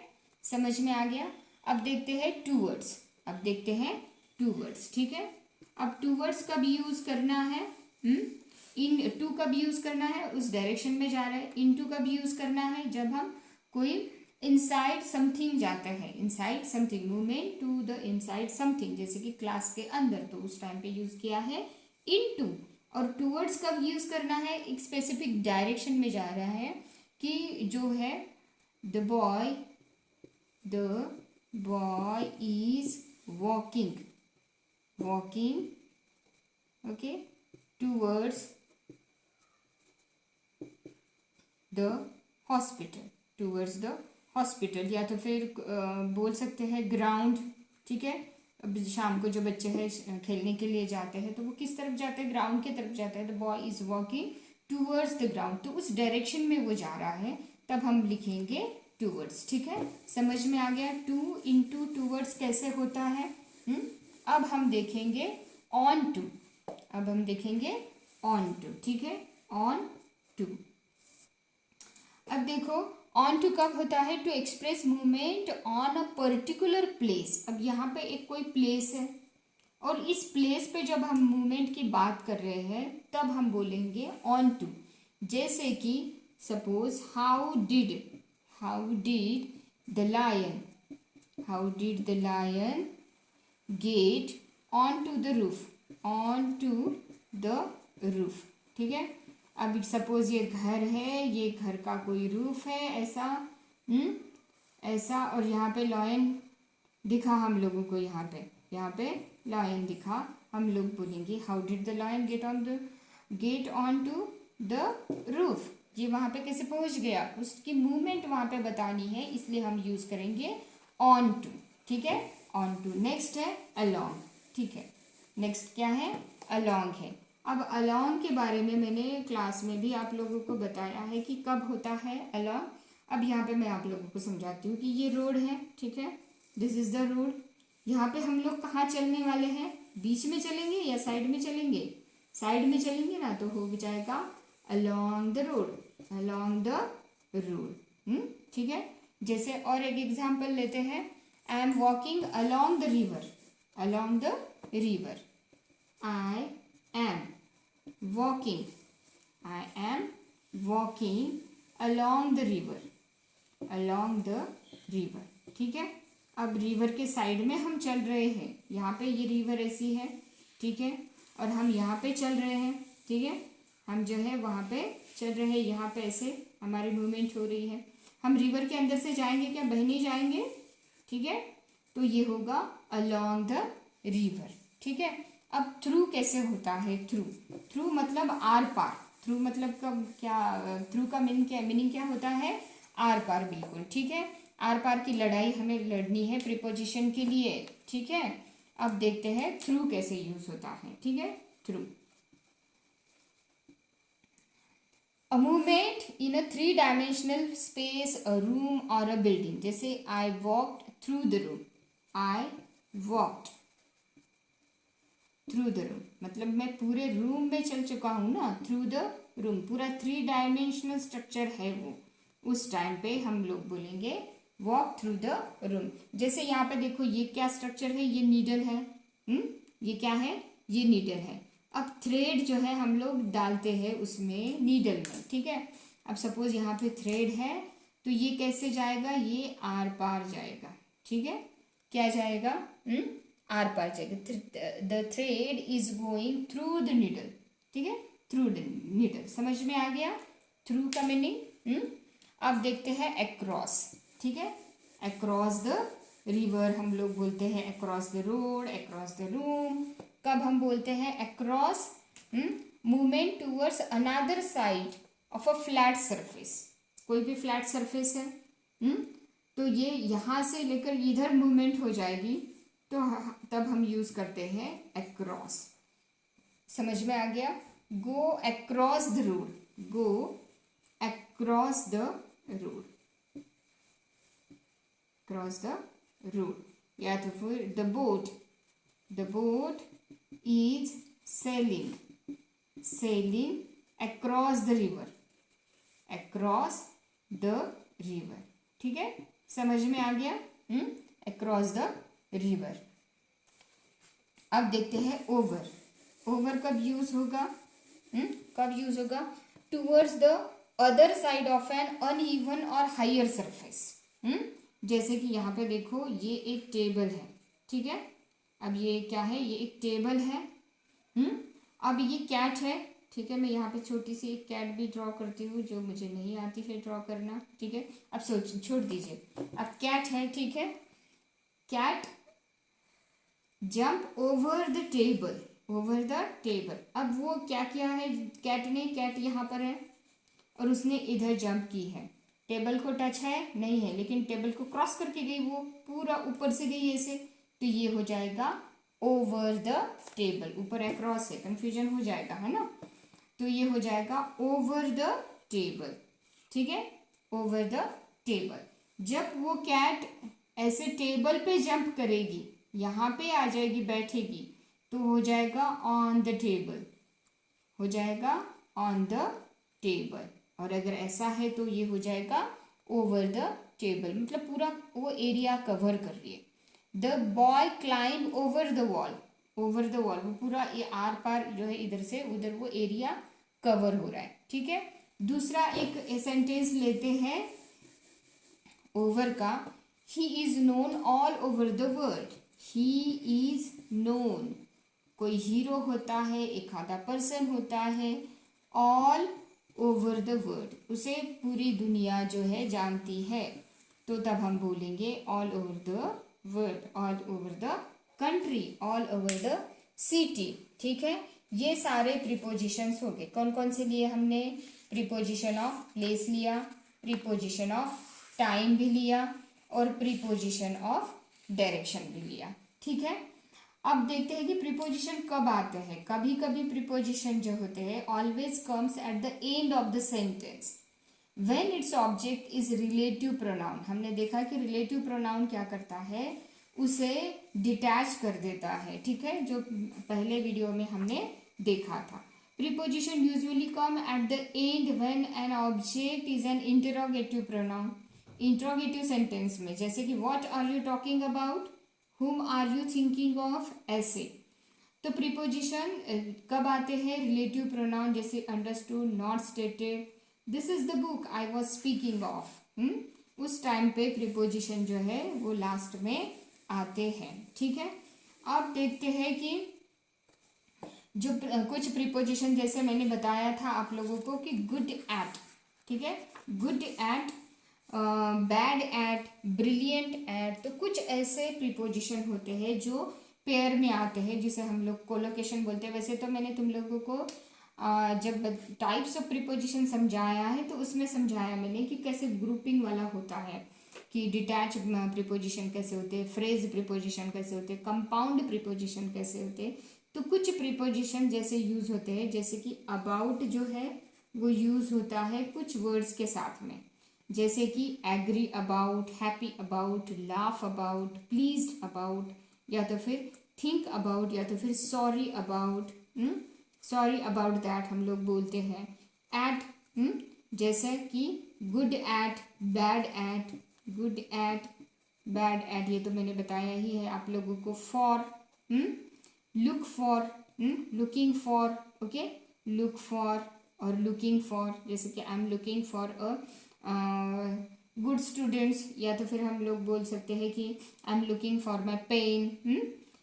समझ में आ गया? अब देखते हैं टूवर्ड्स। अब देखते हैं टूवर्ड्स। ठीक है, अब टूवर्ड्स कब यूज करना है? इन टू कब यूज करना है? उस डायरेक्शन में जा रहा है। इनटू कब यूज करना है? जब हम कोई इनसाइड समथिंग जाता है, inside something, movement to the inside something, जैसे कि क्लास के अंदर, तो उस टाइम पे यूज किया है इनटू। और टूवर्ड्स कब यूज़ करना है, एक स्पेसिफिक डायरेक्शन में जा रहा है कि जो है the boy is walking okay towards the hospital या तो फिर बोल सकते हैं ग्राउंड, ठीक है। अब शाम को जो बच्चे हैं खेलने के लिए जाते हैं तो वो किस तरफ जाते हैं, ग्राउंड की तरफ जाते हैं। The boy is walking towards the ground, तो उस डायरेक्शन में वो जा रहा है, तब हम लिखेंगे टूवर्ड्स, ठीक है। समझ में आ गया टू इंटू टूवर्ड्स कैसे होता है। अब हम देखेंगे ऑन टू, ठीक है, ऑन टू। अब देखो ऑन टू कब होता है, to express movement on a particular place. अब यहाँ पे एक कोई प्लेस है और इस प्लेस पे जब हम मूवमेंट की बात कर रहे हैं तब हम बोलेंगे ऑन टू। जैसे कि suppose how did the lion get on to the roof, ठीक है। अब सपोज ये घर है, ये घर का कोई रूफ है ऐसा, ऐसा, और यहाँ पे लायन दिखा हम लोगों को, यहाँ पे लायन दिखा, हम लोग बोलेंगे how did the lion get on to the roof. ये वहाँ पे कैसे पहुँच गया, उसकी मूवमेंट वहाँ पे बतानी है, इसलिए हम यूज़ करेंगे ऑन टू, ठीक है, ऑन टू। नेक्स्ट है अलोंग, ठीक है, नेक्स्ट क्या है, अलोंग है। अब अलोंग के बारे में मैंने क्लास में भी आप लोगों को बताया है कि कब होता है अलोंग। अब यहाँ पे मैं आप लोगों को समझाती हूँ कि ये रोड है, ठीक है, दिस इज़ द रोड। यहाँ पे हम लोग कहाँ चलने वाले हैं, बीच में चलेंगे या साइड में चलेंगे, साइड में चलेंगे ना, तो हो जाएगा अलोंग द रोड, ठीक है। जैसे और एक एग्जाम्पल लेते हैं, I am walking along the river, I am walking along the river, ठीक है। अब रिवर के साइड में हम चल रहे हैं, यहाँ पे ये रिवर ऐसी है, ठीक है, और हम यहाँ पे चल रहे हैं, ठीक है, हम जो है वहाँ पे चल रहे हैं, यहाँ पे ऐसे हमारी मूवमेंट हो रही है। हम रिवर के अंदर से जाएंगे क्या, बह नहीं जाएंगे, ठीक है, तो ये होगा अलोंग द रिवर, ठीक है। अब थ्रू कैसे होता है, थ्रू मतलब आर पार, थ्रू मतलब थ्रू का मीनिंग क्या होता है, आर पार, बिल्कुल ठीक है। आर पार की लड़ाई हमें लड़नी है प्रीपोजिशन के लिए, ठीक है। अब देखते हैं थ्रू कैसे यूज होता है, ठीक है। Through a movement in a 3 dimensional space, a room और अ बिल्डिंग। जैसे I walked through the room, मतलब मैं पूरे रूम में चल चुका हूँ ना, थ्रू द रूम, पूरा 3 डायमेंशनल स्ट्रक्चर है वो, उस टाइम पे हम लोग बोलेंगे वॉक थ्रू द रूम। जैसे यहाँ पे देखो ये क्या स्ट्रक्चर है, ये नीडल है, ये क्या है, ये नीडल है। अब थ्रेड जो है हम लोग डालते हैं उसमें नीडल में, ठीक है। अब सपोज यहाँ पे थ्रेड है तो ये कैसे जाएगा, ये आर पार जाएगा, ठीक है, क्या जाएगा, आर पार जाएगा। The thread is going through the needle, ठीक है, थ्रू द नीडल, समझ में आ गया थ्रू का मीनिंग। अब देखते हैं अक्रॉस, ठीक है, अक्रॉस द रिवर हम लोग बोलते हैं, across the road, across the room. कब हम बोलते हैं across, movement towards another side of a flat surface, कोई भी फ्लैट सरफेस है, तो ये यहाँ से लेकर इधर मूवमेंट हो जाएगी, तो तब हम यूज करते हैं अक्रॉस। समझ में आ गया, go across the road, go across the road, cross the road. या तो फिर the boat is selling across the river, ठीक है, समझ में आ गया, अक्रॉस द रिवर। अब देखते हैं ओवर कब यूज होगा, towards the other side of an uneven और हायर सरफेस। जैसे कि यहाँ पे देखो ये एक टेबल है, ठीक है, अब ये क्या है, ये एक टेबल है, अब ये कैट है, ठीक है। मैं यहाँ पे छोटी सी एक कैट भी ड्रॉ करती हूँ जो मुझे नहीं आती है ड्रॉ करना, ठीक है। अब सोच छोड़ दीजिए। अब कैट है, ठीक है। Cat jump over the table, over the table. अब वो क्या किया है कैट ने, कैट यहाँ पर है और उसने इधर जंप की है। टेबल को टच है नहीं है, लेकिन टेबल को क्रॉस करके गई, वो पूरा ऊपर से गई ऐसे, तो ये हो जाएगा ओवर द टेबल। ऊपर अक्रॉस है, कंफ्यूजन हो जाएगा, है ना। तो ये हो जाएगा ओवर द टेबल, ठीक है, ओवर द टेबल। जब वो कैट ऐसे टेबल पे जंप करेगी, यहाँ पे आ जाएगी, बैठेगी, तो हो जाएगा ऑन द टेबल, हो जाएगा ऑन द टेबल। और अगर ऐसा है तो ये हो जाएगा ओवर द टेबल, मतलब पूरा वो एरिया कवर कर रही है। The boy climb over the wall, over the wall, वो पूरा ये आर पार जो है इधर से उधर वो एरिया कवर हो रहा है, ठीक है। दूसरा एक सेंटेंस लेते हैं ओवर का। He is known all over the world, he is known, कोई हीरो होता है, एक आधा पर्सन होता है, ऑल ओवर द वर्ल्ड, उसे पूरी दुनिया जो है जानती है, तो तब हम बोलेंगे all over the world, all over the country, all over the city, ठीक है। ये सारे प्रीपोजिशंस हो गए। कौन कौन से लिए हमने? प्रीपोजिशन ऑफ प्लेस लिया, प्रीपोजिशन ऑफ टाइम भी लिया और प्रीपोजिशन ऑफ डायरेक्शन भी लिया, ठीक है। अब देखते हैं कि प्रीपोजिशन कब आते हैं। कभी कभी प्रीपोजिशन जो होते हैं always comes at the end of the sentence when its object is relative pronoun. हमने देखा कि रिलेटिव प्रोनाउन क्या करता है, उसे डिटैच कर देता है, ठीक है, जो पहले वीडियो में हमने देखा था। Preposition usually come at the end when an object is an interrogative pronoun. Interrogative sentence में, जैसे कि what are you talking about, whom are you thinking of, ऐसे। तो प्रीपोजिशन कब आते हैं? रिलेटिव प्रोनाउन, जैसे understood, not stated, this is the book I was speaking of, उस टाइम पे प्रीपोजिशन जो है वो लास्ट में आते हैं, ठीक है। अब देखते हैं कि जो कुछ प्रीपोजिशन, जैसे मैंने बताया था आप लोगों को कि गुड एट, ठीक है, good at, bad eight, brilliant at, तो कुछ ऐसे प्रीपोजिशन होते हैं जो पेयर में आते हैं, जिसे हम लोग कोलोकेशन बोलते हैं। वैसे तो मैंने तुम लोगों को जब टाइप्स ऑफ प्रीपोजिशन समझाया है तो उसमें समझाया मैंने कि कैसे ग्रुपिंग वाला होता है, कि डिटैच प्रीपोजिशन कैसे होते हैं, फ्रेज प्रीपोजिशन कैसे होते हैं, कंपाउंड प्रीपोजिशन कैसे होते हैं। तो कुछ प्रीपोजिशन जैसे यूज होते हैं, जैसे कि अबाउट जो है वो यूज होता है कुछ वर्ड्स के साथ में, जैसे कि agree about, happy about, laugh about, pleased about, या तो फिर थिंक अबाउट, या तो फिर sorry about, sorry about that हम लोग बोलते हैं। एट, जैसे कि good at, bad at, good at, bad at, ये तो मैंने बताया ही है आप लोगों को। For, look for, looking for, okay, look for और लुकिंग फॉर, जैसे कि I am looking for a good students, या तो फिर हम लोग बोल सकते हैं कि I am looking for my pen.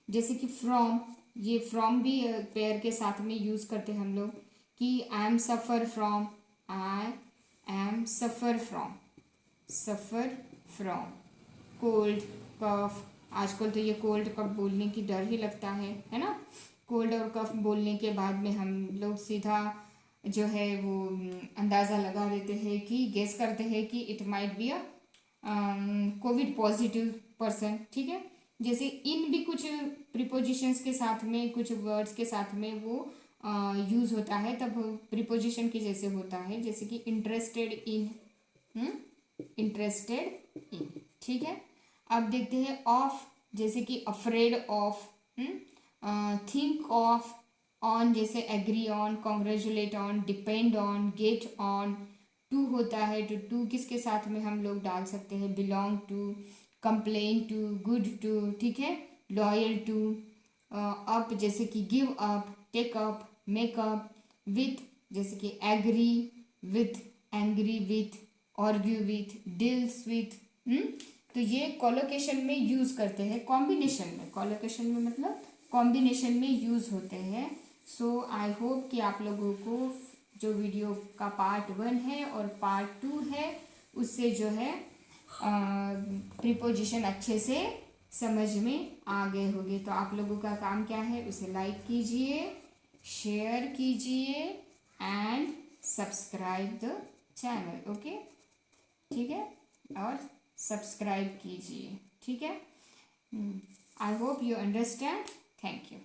जैसे कि फ्रॉम, ये फ्रॉम भी पेयर के साथ में यूज़ करते हैं हम लोग, कि I am suffer from, I am suffer from, suffer from, cold, cough. आजकल तो ये कोल्ड कफ बोलने की डर ही लगता है ना। कोल्ड और कफ बोलने के बाद में हम लोग सीधा जो है वो अंदाज़ा लगा देते हैं कि गेस करते हैं कि it might be a Covid positive person, ठीक है। जैसे इन भी कुछ प्रीपोजिशंस के साथ में, कुछ वर्ड्स के साथ में वो यूज़ होता है, तब प्रीपोजिशन के जैसे होता है, जैसे कि इंटरेस्टेड इन, इंटरेस्टेड इन, ठीक है। अब देखते हैं ऑफ, जैसे कि afraid of, think of, on जैसे agree on, congratulate on, depend on, get on. To होता है, तो टू किसके साथ में हम लोग डाल सकते हैं? Belong to, complain to, good to, ठीक है, लॉयल टू। अप जैसे कि give up, take up, make up. With जैसे कि agree with, angry with, argue with, deals with. तो ये कोलोकेशन में यूज़ करते हैं, कॉम्बिनेशन में, कोलोकेशन में मतलब कॉम्बिनेशन में यूज़ होते हैं सो आई होप कि आप लोगों को जो वीडियो का पार्ट 1 है और पार्ट 2 है उससे जो है प्रीपोजिशन अच्छे से समझ में आ गए होंगे। तो आप लोगों का काम क्या है, उसे लाइक कीजिए, शेयर कीजिए and subscribe the channel. Okay, ठीक है, और सब्सक्राइब कीजिए, ठीक है। I hope you understand. Thank you.